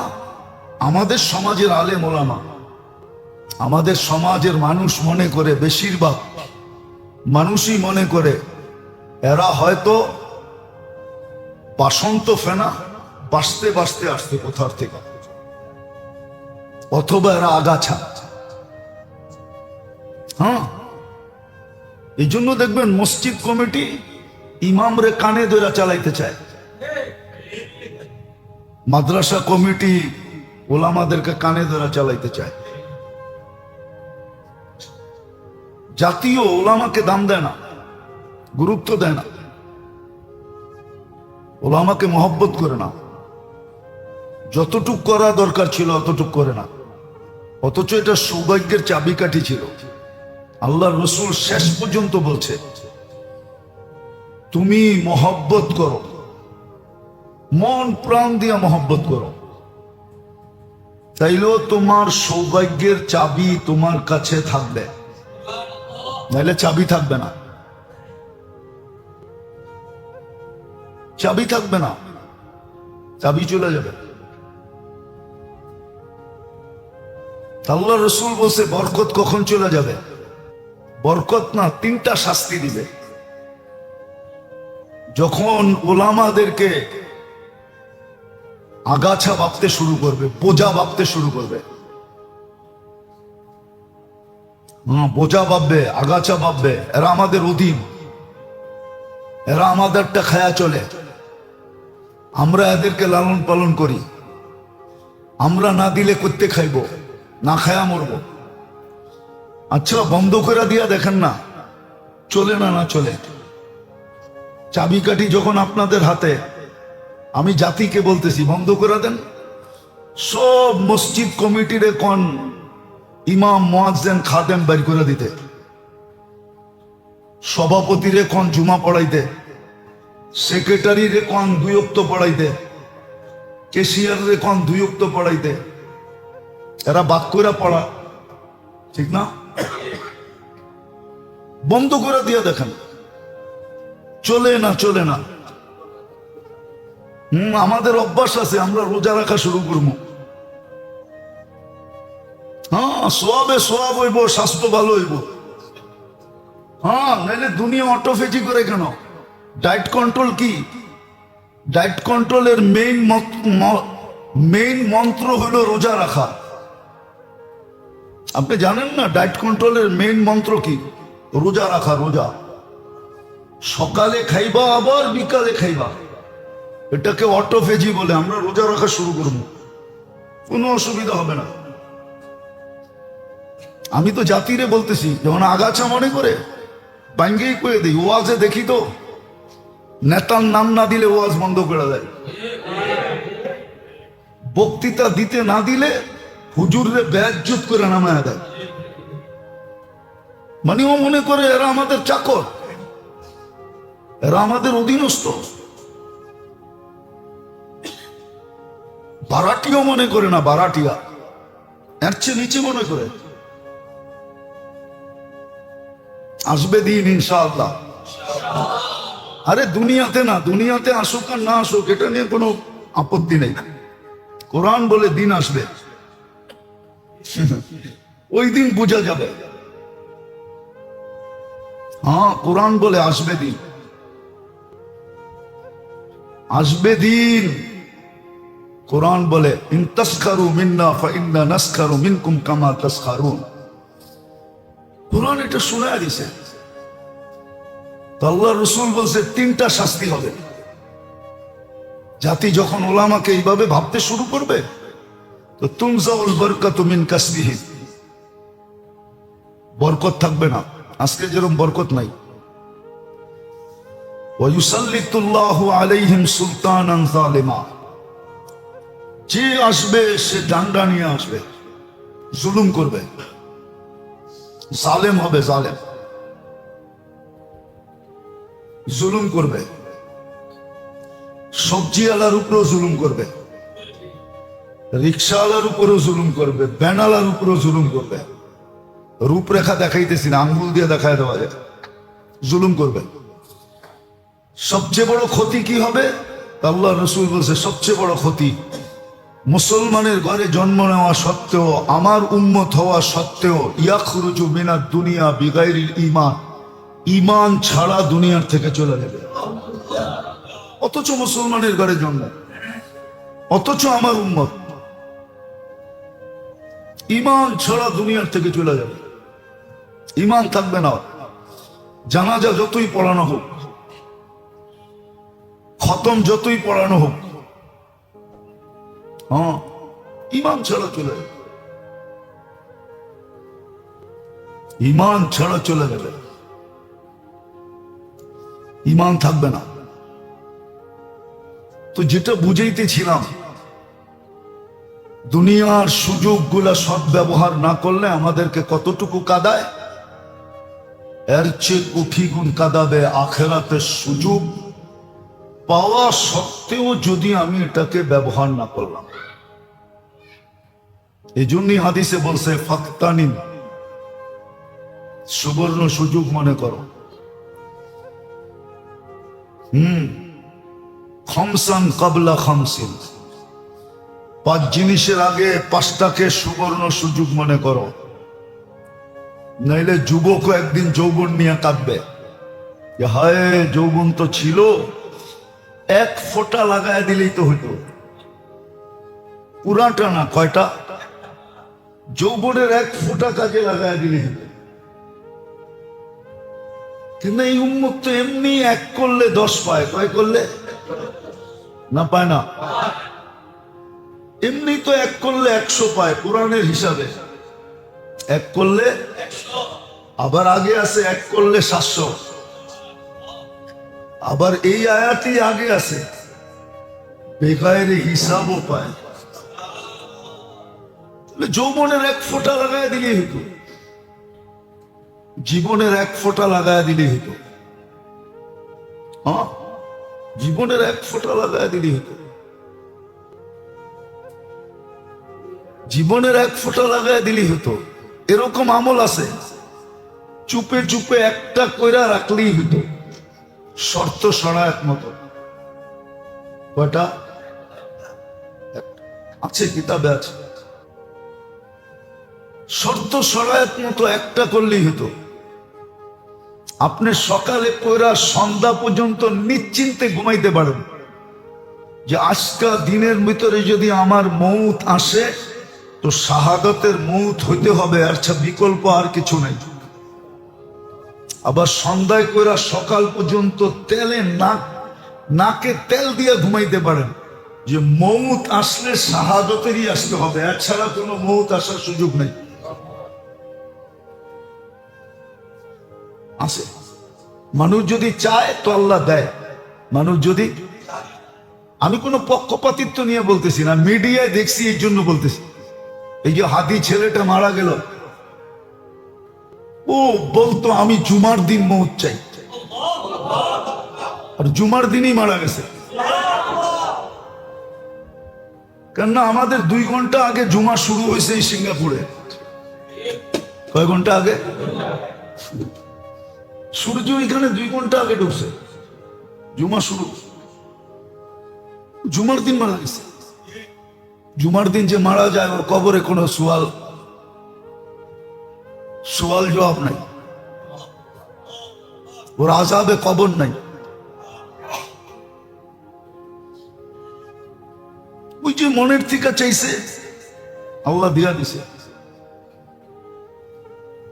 আমাদের সমাজের আলেম ওলামা, আমাদের সমাজের মানুষ মনে করে, বেশিরভাগ মানুষই মনে করে এরা হয়তো বাসন্ত ফেনা বাঁচতে বাঁচতে আসতে কোথার থেকে, অথবা এরা আগাছা। হ্যাঁ, এই জন্য দেখবেন মসজিদ কমিটি ইমামরে কানে ধরে চালাইতে চায়, মাদ্রাসা কমিটি ওলামাদেরকে কানে ধরে চালাইতে চায়। জাতীয় ওলামাকে দাম দেয় না, গুরুত্ব দেয় না, ওলামাকে মহব্বত করে না, যতটুক করা দরকার ছিল অতটুক করে না। অথচ এটা সৌভাগ্যের চাবিকাঠি ছিল। আল্লাহ রসুল শেষ পর্যন্ত বলছে তুমি মহব্বত করো, মন প্রাণ দিয়ে মহব্বত করো, তাইলেও তোমার সৌভাগ্যের চাবি তোমার কাছে থাকবে, নাহলে চাবি থাকবে না, চাবি থাকবে না, চাবি চলে যাবে। আল্লাহ রসুল বলছে বরকত কখন চলে যাবে? বরকত না, তিনটা শাস্তি দিবে। যখন ওলামাদেরকে আগাছা ভাবতে শুরু করবে, বোঝা ভাবতে শুরু করবে, বোঝা ভাববে, আগাছা ভাববে, এরা আমাদের অধীন, এরা আমাদেরটা খায়া চলে, আমরা এদেরকে লালন পালন করি, আমরা না দিলে করতে খাইব, না খায়া মরব। আচ্ছা, বন্ধ করে দিয়া দেখেন না চলে না, না চলে। চাবিকাঠি যখন আপনাদের হাতে, আমি জাতিকে বলতেছি বন্ধ করে দেন। সব মসজিদ কমিটির কোন ইমাম মুয়াজ্জিন খাদেম বের করে দিতে, সভাপতিরে কোন জুমা পড়াইতে, সেক্রেটারিরে কোন দুই ওয়াক্ত পড়াইতে, ক্যাশিয়ারে কোন দুই ওয়াক্ত পড়াইতে। এরা বাক্যরা পড়া ঠিক না? বন্ধ করে দিয়ে দেখেন চলে না, চলে না। আমাদের অভ্যাস আছে, আমরা রোজা রাখা শুরু করবো। হ্যাঁ, সোয়াবে সোয়াব হইব, স্বাস্থ্য ভালো হইব। হ্যাঁ, নাইলে দুনিয়া অটোফেজি করে কেন? ডায়েট কন্ট্রোল কি? ডায়েট কন্ট্রোলের মেইন মন্ত্র হলো রোজা রাখা। আপনি জানেন না ডায়েট কন্ট্রোলের মেইন মন্ত্র কি? রোজা রাখা, রোজা। সকালে খাইবা আবার বিকালে খাইবা, এটাকে অটোফেজি বলে। আমরা রোজা রাখা শুরু করবো, কোনো অসুবিধা হবে না। আমি তো জাতিরে বলতেছি, যখন আগাছা মনে করে বাঙ্গেই করে দিই। ওয়াজে দেখি তো নেতার নাম না দিলে ওয়াজ বন্ধ করে দেয়, বক্তৃতা দিতে না দিলে হুজুরে বেয়াজ্জত করে নামায় দেয়। মানে ও মনে করে এরা আমাদের চাকর, এরা আমাদের অধীনস্থ। বারাটিও মনে করে না, বারাটিয়া এর চেয়ে নিচে মনে করে। আসবে দিন ইনশাআল্লাহ। আরে দুনিয়াতে না, দুনিয়াতে আসুক আর না আসুক এটা নিয়ে কোনো আপত্তি নেই। কোরআন বলে দিন আসবে, ওই দিন বোঝা যাবে। হ্যাঁ, কোরআন বলে আসবে দিন, আসবে দিন। কোরআন বলে ইন তাসখারু মিন্না ফাইন্না নাসখারু মিনকুম কামা তাসখারুন। কোরআন এটা শোনায় দিছে। তো আল্লাহ রসুল বলছে তিনটা শাস্তি হবে। জাতি যখন ওলামাকে এইভাবে ভাবতে শুরু করবে, তো তুনজাউল বরকাতু মিন কাসবিহি, বরকত থাকবে না। আজকে যেরকম বরকত নাই। ওয়া ইউসাল্লিতুল্লাহু আলাইহিম সুলতানান যালিমা, যে আসবে সে ডান্ডা নিয়ে আসবে, জুলুম করবে, জালেম হবে, জালেম জুলুম করবে। সবজিওয়ালার উপরেও জুলুম করবে, রিক্সাওয়ালার উপরেও জুলুম করবে, ব্যানালার উপরেও জুলুম করবে। রূপরেখা দেখাইতেছি না, আঙ্গুল দিয়ে দেখায় দেওয়া যায়। জুলুম করবে। সবচেয়ে বড় ক্ষতি কি হবে? আল্লাহ রসুল বলছে সবচেয়ে বড় ক্ষতি, মুসলমানের ঘরে জন্ম নেওয়া সত্ত্বেও, আমার উম্মত হওয়া সত্ত্বেও, ইয়াখরুজু মিনাদ দুনিয়া বিগাইরিল ঈমান, ঈমান ছাড়া দুনিয়ার থেকে চলে যাবে। অথচ মুসলমানের ঘরে জন্ম, অথচ আমার উম্মত ঈমান ছাড়া দুনিয়ার থেকে চলে যাবে। ঈমান থাকবে না। জানাজা যতই পড়ানো হোক, খতম যতই পড়ানো হোক, হ্যাঁ, ঈমান ছাড়া চলে যাবে, ঈমান ছাড়া চলে যাবে, ঈমান থাকবে না। তো যেটা বুঝাইতেছিলাম, দুনিয়ার সুযোগগুলা সদ্ব্যবহার না করলে আমাদেরকে কতটুকু কাঁদায়, এর চেয়ে কোটি গুণ কাঁদাবে আখেরাতের সুযোগ পাওয়া সত্ত্বেও যদি আমি এটাকে ব্যবহার না করলাম। এই জন্যই হাদিসে বলছে ফাক্তানিন, সুবর্ণ সুযোগ মনে করো। খামসান কাবলা খামসিন, পাঁচ জিনিসের আগে পাঁচটাকে সুবর্ণ সুযোগ মনে করো। নাইলে যুবকও একদিন যৌবন নিয়ে কাঁদবে যে হায় যৌবন তো ছিল, এক ফোঁটা লাগায় দিলেই তো হইতো। পুরাটা না, কয়টা? যৌবনের এক ফোঁটা কাজে লাগায় দিলেই হইতো। কিন্তু এই উম্মত তো এমনি এক করলে 10 পায়, কয় করলে না পায় না? এমনি তো এক করলে 100 পায় কোরআনের হিসাবে। এক করলে 100, আবার আগে আছে এক করলে 700, আবার এই আয়াতই আগে আছে বেগায়ের হিসাবও পায়। যৌবনের এক ফোঁটা লাগায় দিলেই হতো, জীবনের এক ফোঁটা লাগায় দিলেই হতো। হ্যাঁ, জীবনের এক ফোঁটা লাগায় দিলেই হতো, জীবনের এক ফোঁটা লাগায় দিলেই হতো। এরকম আমল আছে, চুপে চুপে একটা কইরা রাখলেই হতো। শর্ত সরায়াত মতো কয়টা আছে? কিতাবে আছে। শর্ত সরায়াত মতো একটা করলেই হতো। আপনি সকালে কইরা সন্ধ্যা পর্যন্ত নিশ্চিন্তে ঘুমাইতে পারেন যে আজকা দিনের ভিতরে যদি আমার মৌত আসে তো শাহাদাতের মৌত হইতে হবে, আচ্ছা বিকল্প আর কিছু নেই। আবার সন্ধ্যায় কইরা সকাল পর্যন্ত তেলে নাকে তেল দিয়ে ঘুমাইতে পারেন যে মৌত আসলে শাহাদতেরই আসতে হবে, এছাড়া কোনো মৌত আসার সুযোগ নেই। আছে মানুষ যদি চায় তো আল্লাহ দেয়, মানুষ যদি, আমি কোনো পক্ষপাতিত্ব নিয়ে বলতেছি না, মিডিয়ায় দেখছি এই জন্য বলতেছি। এই যে হাদি ছেলেটা মারা গেল, ও বলতো আমি জুমার দিন মৌত চাই, আর জুমার দিনই মারা গেছে। কেননা আমাদের 2 ঘন্টা আগে জুমা শুরু হয়েছে এই সিঙ্গাপুরে। কয় ঘন্টা আগে? সূর্য এখানে 2 ঘন্টা আগে ঢুকছে, জুমা শুরু। জুমার দিন মারা গেছে। জুমার দিন যে মারা যায় ওর কবরে কোনো সওয়াল জবাব নাই, ওর আযাবে কবর নাই। ওই যে মনের থেকে চাইছে আল্লাহ দিয়া দিছে,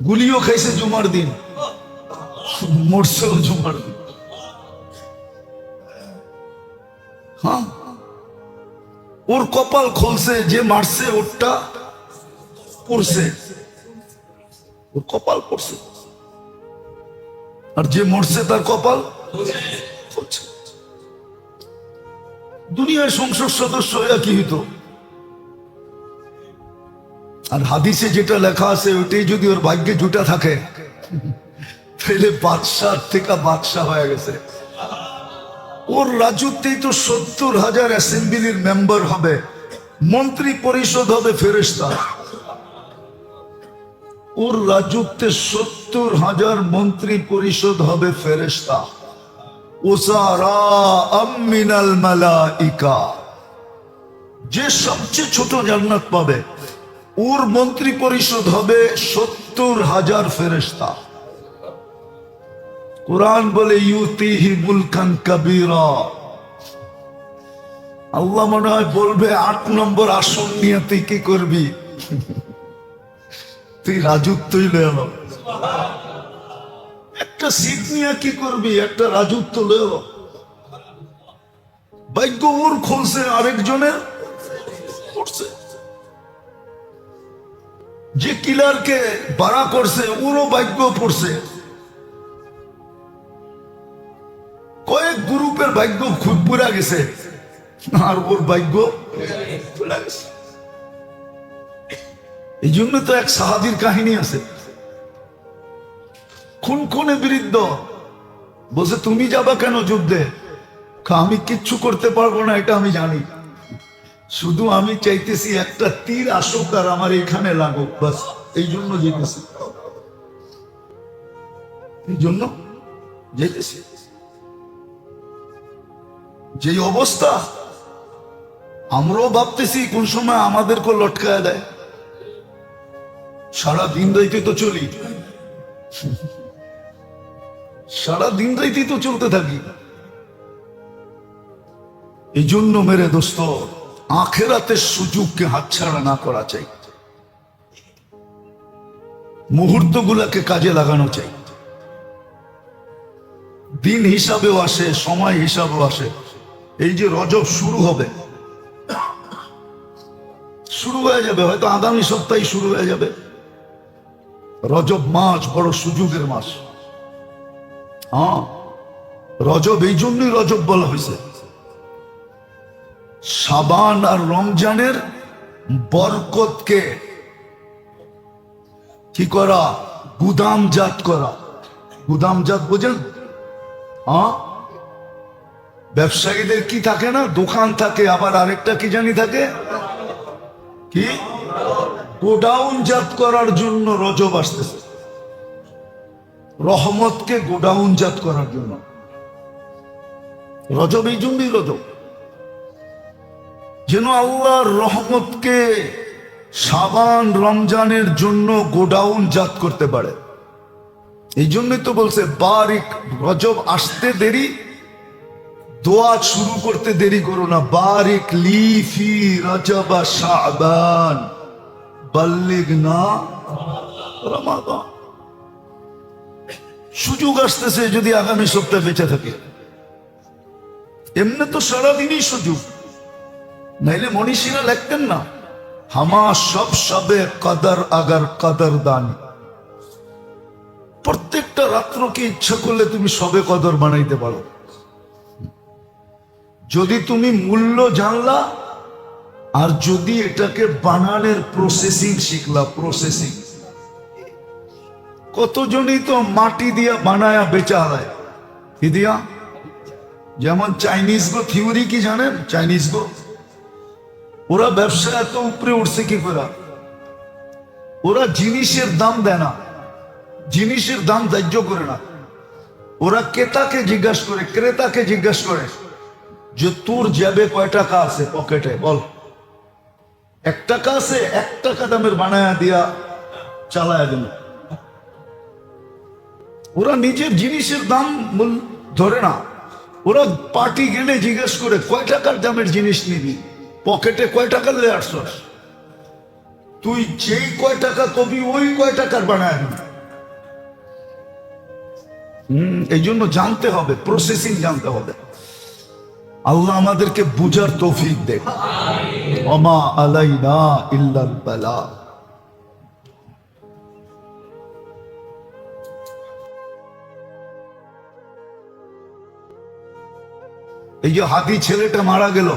গুলিও খাইছে জুমার দিন, মরছেও জুমার দিন। হ্যাঁ, ওর কপাল খুলছে, যে মারছে ওরটা পড়ছে, ওর কপাল পড়ছে, আর যে মরছে তার কপাল খুলছে। দুনিয়ার সংসদ সদস্য হইয়া কি হইতো? আর হাদিসে যেটা লেখা আছে ওইটাই যদি ওর ভাগ্যে জুটা থাকে তাহলে বাদশাহ থেকে বাদশাহ হয়ে গেছে। ওর রাজত্বেই তো 70,000 অ্যাসেম্বলির মেম্বার হবে, মন্ত্রী পরিষদ হবে ফেরেশতা। ওর রাজত্বে 70,000 মন্ত্রী পরিষদ হবে ফেরেশতা। উসারা মিনাল মালাইকা, যে সবচেয়ে ছোট জান্নাত পাবে ওর মন্ত্রী পরিষদ হবে 70,000 ফেরেশতা। কুরআন বলে ইউতিহি মুলকান কাবীরা, আল্লাহ মনে হয় বলবে 8 নম্বর আসন নিয়ে তুই কি করবি? তুই রাজত্বই লয়ে আলো, একটা সিট নিয়ে কি করবি? একটা রাজত্ব লয়ে আলো। ভাগ্য ওর খুলছে, আরেকজনের পড়ছে। যে কিলারকে বাড়া করছে ওরও ভাগ্য পড়ছে। কয়েক গ্রুপের ভাগ্য খুব পুরা গেছে, আর ওর ভাগ্য পুরা গেছে। এই জন্য তো এক সাহাবীর কাহিনী আছে, খুনখুনে বিরুদ্ধ বলছে তুমি যাবা কেন যুদ্ধে? আমি কিচ্ছু করতে পারবো না এটা আমি জানি, শুধু আমি চাইতেছি একটা তীর আসুক আর আমার এখানে লাগুক, বাস এই জন্য যেতেছি, এই জন্য যেতেছি। যে অবস্থা আমরাও ভাবতেছি কোন সময় আমাদেরকে লটকায় দেয়। সারা দিন রাইতে তো চলি, সারা দিন রাইতে তো চলতে থাকি। এই জন্য মেরে দোস্ত, আখেরাতের সুযোগকে হাতছাড়া না করা চাই, মুহূর্তগুলোকে কাজে লাগানো চাই। দিন হিসাবেও আসে, সময় হিসাবেও আসে। এই যে রজব শুরু হবে, শুরু হয়ে যাবে, হয়তো আগামী সপ্তাহে শুরু হয়ে যাবে। রজব মাস বড় সুযোগের মাস। হ্যাঁ, রজব এই জন্যই রজব বলা হয়েছে। শাবান আর রমজানের বরকতকে কি করা? গুদামজাত করা। গুদামজাত বোঝেন? হ্যাঁ, ব্যবসায়ীদের কি থাকে না, দোকান থাকে, আবার আরেকটা কি জানি থাকে, কি গোডাউনজাত করার জন্য রজব আসতেছে। রহমতকে গোডাউনজাত করার জন্য রজব, এই জন্যই রজব, যেন আল্লাহর রহমতকে শাবান রমজানের জন্য গোডাউনজাত করতে পারে। এই জন্যই তো বলছে বারিক, রজব আসতে দেরি, দোয়া শুরু করতে দেরি করো না। বারিক লি ফি রজব শাবান বাল্লিগনা রমাদান। সুযোগ আসতেছে যদি আগামী সপ্তাহে বেঁচে থাকে, এমনি তো সারাদিনই সুযোগ। নাইলে মনীষীরা লিখতেন না, হামা সব সবে কদর আগার কদর দান। প্রত্যেকটা রাত্রকে ইচ্ছা করলে তুমি সবে কদর বানাইতে পারো, যদি তুমি মূল্য জানলা আর যদি এটাকে বানানোর প্রসেসিং শিখলা। প্রসেসিং কতজনই তো মাটি দিয়া বানায়া বেচা হয়, কি দিয়া? যেমন চাইনিজ গো থিওরি কি জানেন? চাইনিজ গো ওরা ব্যবসা এত উপরে উঠছে কি করে? ওরা জিনিসের দাম দেয় না, জিনিসের দাম ধার্য করে না। ওরা ক্রেতাকে জিজ্ঞাসা করে, ক্রেতাকে জিজ্ঞাসা করে যে তোর যাবে কয় টাকা আছে পকেটে, বল। 1 টাকা আছে, 1 টাকা দামের বানায়া দিয়া চালায়া দিল। ওরা নিজের জিনিসের দাম ধরে না। ওরা পার্টি গেলে জিজ্ঞেস করে কয় টাকার দামের জিনিস নিবি, পকেটে কয় টাকা লয়ে আসছস, তুই যেই কয় টাকা কবি ওই কয় টাকার বানায় দিবি। এই জন্য জানতে হবে, প্রসেসিং জানতে হবে। আল্লাহ আমাদেরকে বুঝার তৌফিক দেয়। ওমা আলাইনা ইল্লাল বালাগ। এই যে হাতি ছেলেটা মারা গেল,